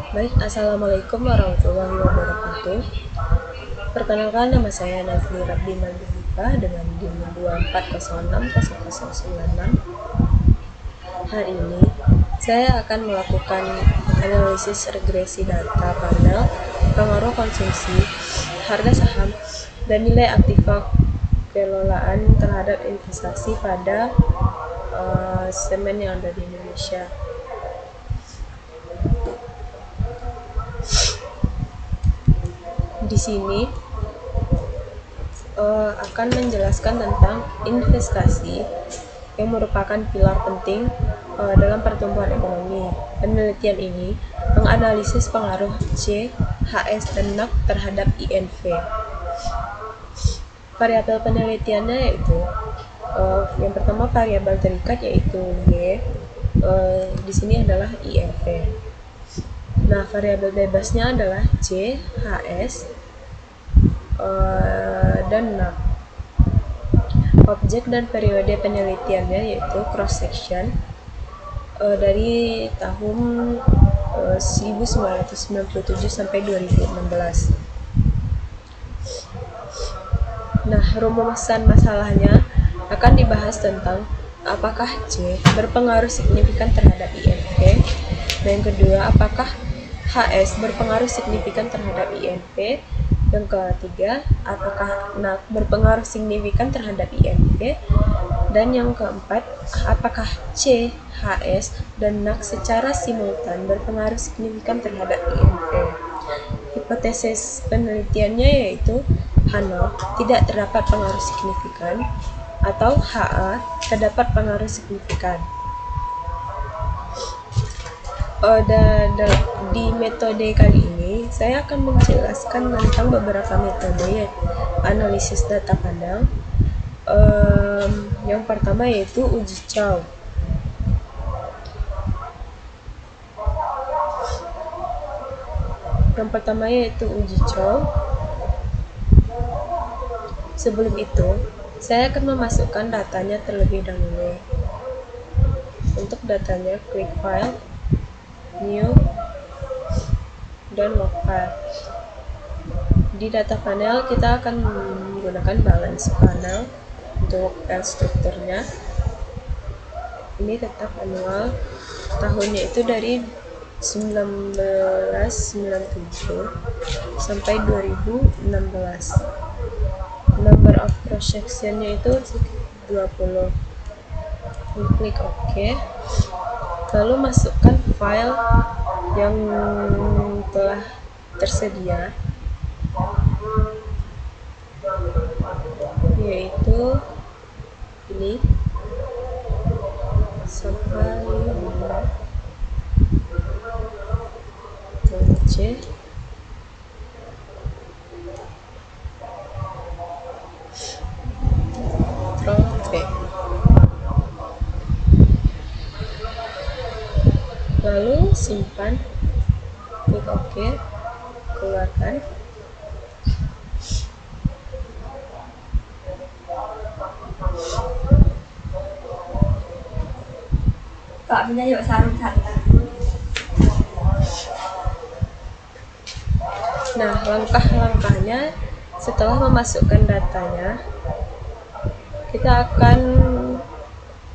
Baik, Assalamualaikum warahmatullahi wabarakatuh. Perkenalkan, nama saya Nazli Rabdi Nabila dengan NIM 24060096. Hari ini, saya akan melakukan analisis regresi data panel, pengaruh konsumsi, harga saham, dan nilai aktiva kelolaan terhadap investasi pada semen yang ada di Indonesia. Di sini akan menjelaskan tentang investasi yang merupakan pilar penting dalam pertumbuhan ekonomi. Penelitian ini menganalisis pengaruh C, HS, dan NAK terhadap INV. Variabel penelitiannya yaitu yang pertama variabel terikat yaitu Y, di sini adalah INV. Nah, variabel bebasnya adalah C, HS, dan NAK. Objek dan periode penelitiannya yaitu cross section dari tahun 1997 sampai 2016. Nah, rumusan masalahnya akan dibahas tentang apakah C berpengaruh signifikan terhadap INV, dan yang kedua apakah HS berpengaruh signifikan terhadap INV, yang ketiga apakah NAK berpengaruh signifikan terhadap INV, dan yang keempat apakah C, HS, dan NAK secara simultan berpengaruh signifikan terhadap INV. Hipotesis penelitiannya yaitu H0 tidak terdapat pengaruh signifikan, atau HA terdapat pengaruh signifikan. Di metode kali ini saya akan menjelaskan tentang beberapa metode analisis data panel. Yang pertama yaitu uji Chow. Sebelum itu, saya akan memasukkan datanya terlebih dahulu. Untuk datanya, klik File, New, dan Workfile. Di data panel, kita akan menggunakan balance panel untuk file strukturnya. Ini tetap manual, tahunnya itu dari 1997 sampai 2016. Number of cross sectionnya itu 20. Klik OK, lalu masukkan file yang telah tersedia, yaitu ini sampai C. Ctrl V. Lalu simpan, klik OK, keluarkan. Kak punya yuk sarung kata. Nah, langkah-langkahnya setelah memasukkan datanya, kita akan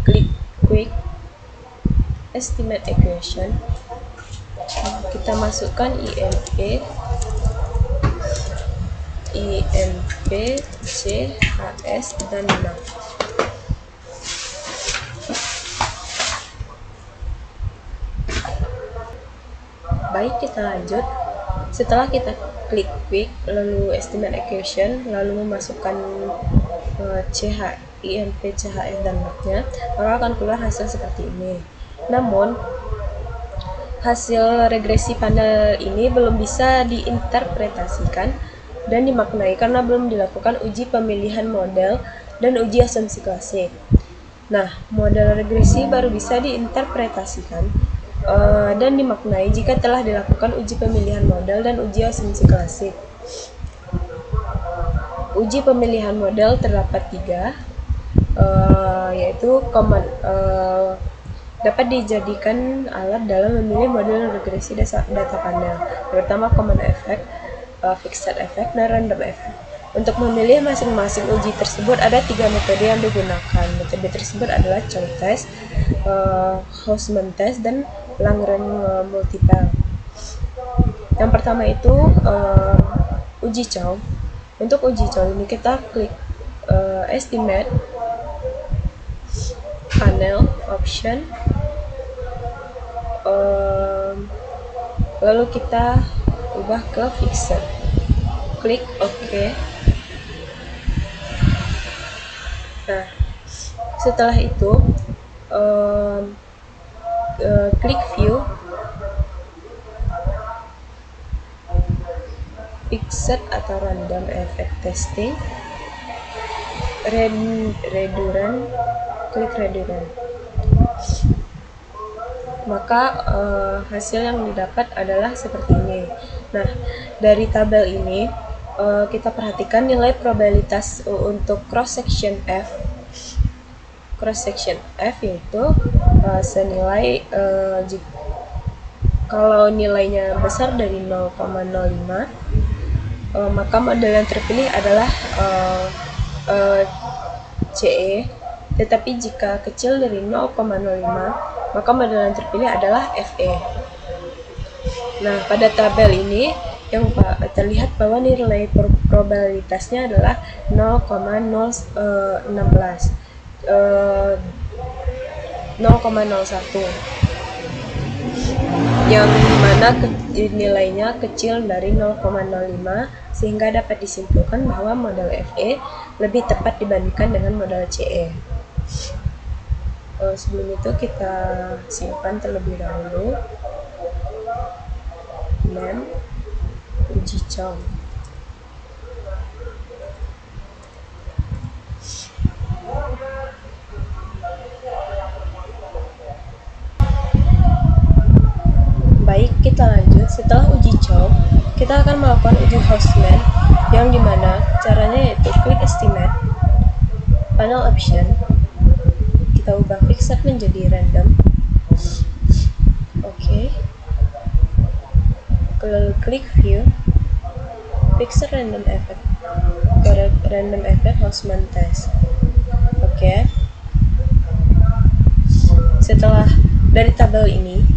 klik Quick Estimate Equation. Kita masukkan INV, C, HS, dan NAK. Baik, kita lanjut. Setelah kita klik Quick, lalu Estimate Equation, lalu memasukkan INV, CHS, dan NAK-nya, maka akan keluar hasil seperti ini. Namun, hasil regresi panel ini belum bisa diinterpretasikan dan dimaknai karena belum dilakukan uji pemilihan model dan uji asumsi klasik. Nah, model regresi baru bisa diinterpretasikan dan dimaknai jika telah dilakukan uji pemilihan model dan uji asumsi klasik. Uji pemilihan model terdapat 3, yaitu dapat dijadikan alat dalam memilih model regresi data panel, terutama common effect, fixed effect, dan random effect. Untuk memilih masing-masing uji tersebut ada 3 metode yang digunakan. Metode tersebut adalah Chow test, Hausman test, dan Lagrange multiple. Yang pertama itu uji Chow. Untuk uji Chow ini kita klik estimate, panel, option, lalu kita ubah ke fixed, klik OK. Nah, setelah itu klik view, fixed atau random effect testing, redundant, klik redundant. Maka hasil yang didapat adalah seperti ini. Nah, dari tabel ini kita perhatikan nilai probabilitas untuk cross section F. Cross section F yaitu senilai kalau nilainya besar dari 0,05, maka model yang terpilih adalah CE. Tetapi jika kecil dari 0,05, maka model yang terpilih adalah FE. Nah, pada tabel ini yang terlihat bahwa nilai probabilitasnya adalah 0,016, 0,01, yang mana nilainya kecil dari 0,05, sehingga dapat disimpulkan bahwa model FE lebih tepat dibandingkan dengan model CE. Sebelum itu kita simpan terlebih dahulu. Name, uji Chow. Baik, kita lanjut. Setelah uji Chow, kita akan melakukan uji Hausman, yang dimana caranya yaitu klik estimate, panel option, kita ubah fixed menjadi random. Oke. Lalu klik view, fixed random effect, random effect Hausman test. Oke. Setelah dari tabel ini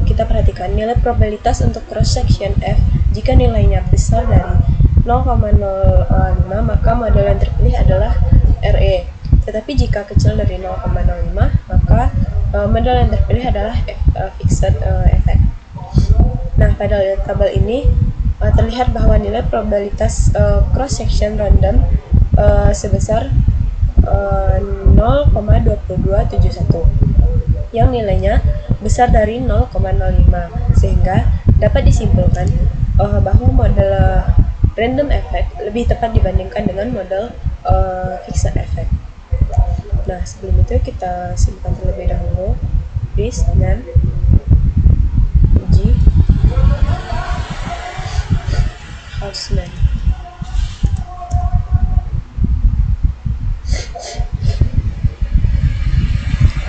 kita perhatikan nilai probabilitas untuk cross section F. Jika nilainya besar dari 0,05, maka model yang terpilih adalah RE. Tetapi jika kecil dari 0,05, maka model yang terpilih adalah fixed effect. Nah, pada tabel ini terlihat bahwa nilai probabilitas cross section random sebesar 0,2271, yang nilainya besar dari 0,05, sehingga dapat disimpulkan bahwa model random effect lebih tepat dibandingkan dengan model fixed effect. Nah, sebelum itu kita simpan terlebih dahulu. This name uji Hausman.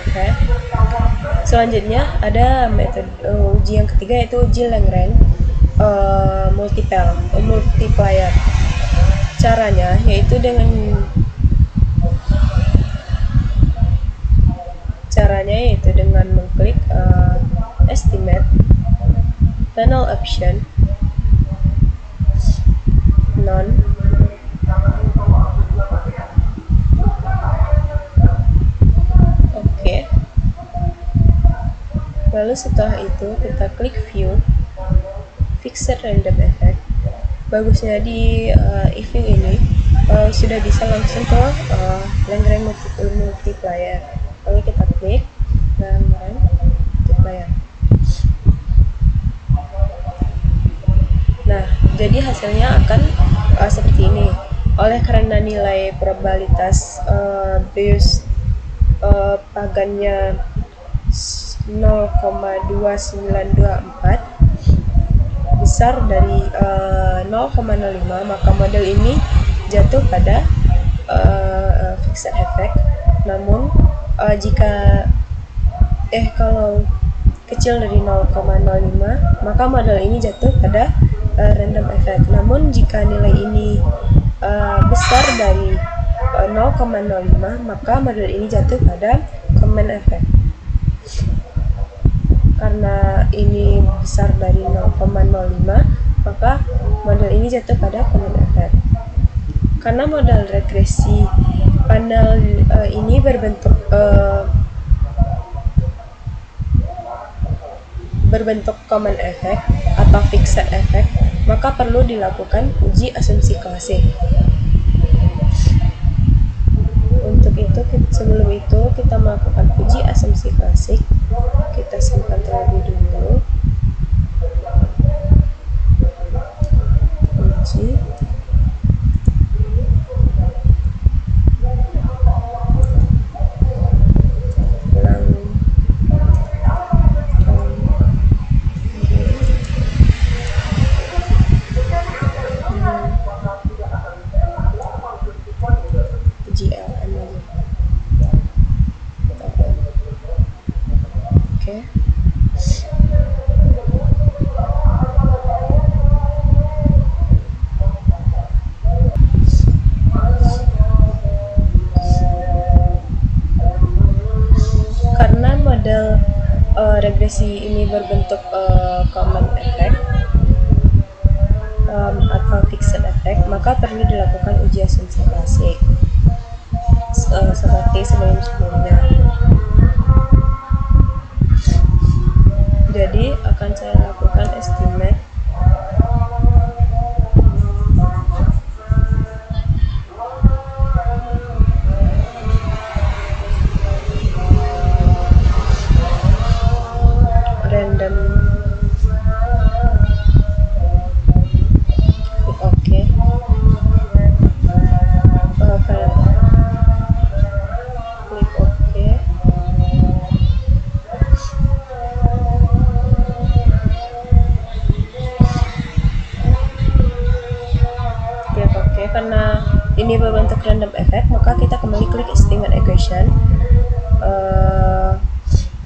Oke. Selanjutnya ada metode uji yang ketiga, yaitu uji Lagrange multiplier. Caranya yaitu dengan mengklik estimate, panel option, none, oke. Lalu setelah itu kita klik view, fixed random effect. Bagusnya di view ini sudah bisa langsung ke Lagrange multiplier. Lalu kita klik Lagrange multiplier. Nah, jadi hasilnya akan seperti ini. Oleh karena nilai probabilitas Bayes pagannya 0,2924 besar dari 0,05, maka model ini jatuh pada fixed effect. Namun jika kalau kecil dari 0,05 maka model ini jatuh pada random effect. Namun jika nilai ini besar dari 0,05 maka model ini jatuh pada common effect. Karena ini besar dari 0,05 maka model ini jatuh pada common effect. Karena model regresi panel ini berbentuk common effect atau fixed effect, maka perlu dilakukan uji asumsi klasik. Untuk itu, sebelum itu kita melakukan uji asumsi klasik. Kita simpan terlebih dulu. Uji. Regresi ini berbentuk common effect atau fixed effect, maka perlu dilakukan uji asumsi klasik seperti sebelumnya. Jadi akan saya lakukan estimate random. Klik OK. Karena ini berbentuk random effect, maka kita kembali klik estimate equation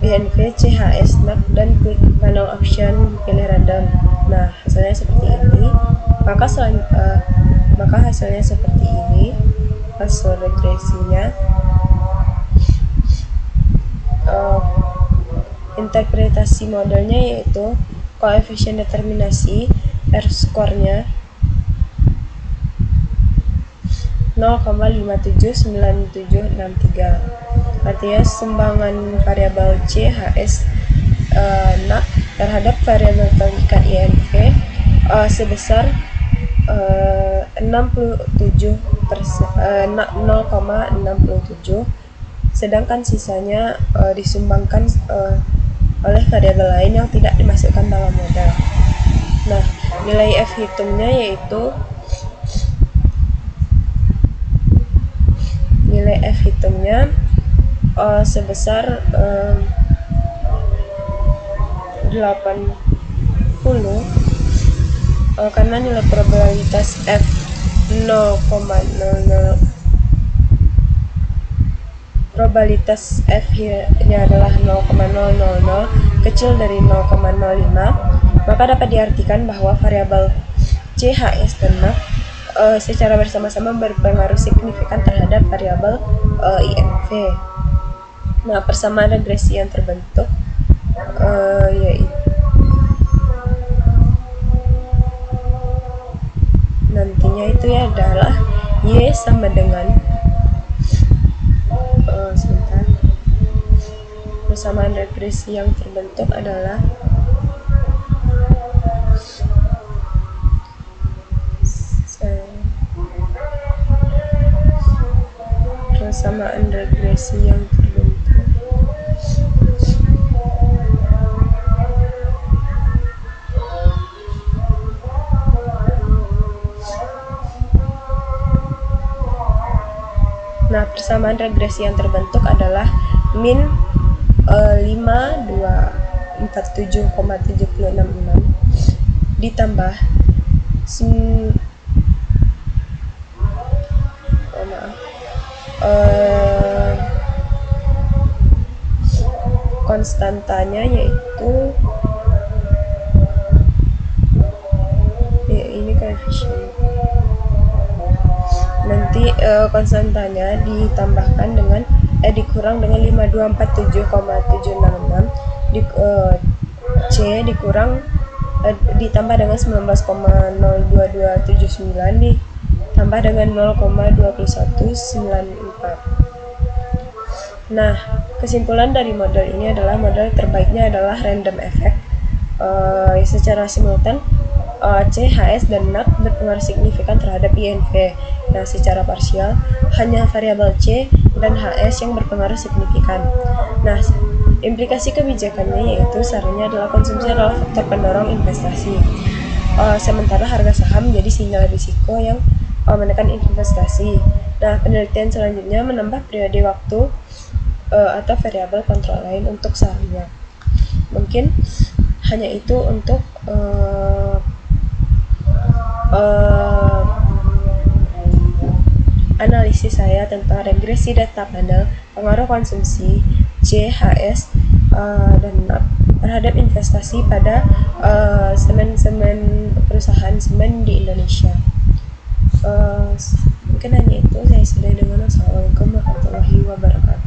INV CHS map dan klik panel option, pilih random. Nah, hasilnya seperti ini. Maka hasilnya seperti ini. Hasil regresinya. Interpretasi modelnya yaitu koefisien determinasi R-score-nya 0,579763. Artinya sumbangan variabel CHS NAK terhadap variabel pengikat INV sebesar 0,67, sedangkan sisanya disumbangkan oleh variabel lain yang tidak dimasukkan dalam model. Nah, nilai F hitungnya yaitu sebesar 80 karena nilai probabilitas F 0,00, probabilitas F nya adalah 0,000 kecil dari 0,05, maka dapat diartikan bahwa variabel CHS dan NAK secara bersama-sama berpengaruh signifikan terhadap variabel INV. Nah, persamaan regresi yang terbentuk yaitu nantinya itu adalah Y sama dengan persamaan regresi yang terbentuk adalah persamaan regresi yang terbentuk persamaan regresi yang terbentuk adalah min 5247,766 ditambah konstantanya yaitu ini koefisien. Nanti konstantanya ditambahkan dengan dikurang dengan 5247,766 C dikurang ditambah dengan 19,02279 ditambah dengan 0,2194. Nah, kesimpulan dari model ini adalah model terbaiknya adalah random effect. Secara simultan C, HS, dan NAT berpengaruh signifikan terhadap INV. Nah, secara parsial hanya variabel C dan HS yang berpengaruh signifikan. Nah, implikasi kebijakannya yaitu sarannya adalah konsumsi adalah faktor pendorong investasi. Sementara harga saham menjadi sinyal risiko yang menekan investasi. Nah, penelitian selanjutnya menambah periode waktu atau variabel kontrol lain untuk sahamnya. Mungkin hanya itu untuk analisis saya tentang regresi data panel pengaruh konsumsi C, HS, dan NAT terhadap investasi pada semen perusahaan semen di Indonesia. Mungkin hanya itu. Saya sudah dengan. Assalamualaikum warahmatullahi wabarakatuh.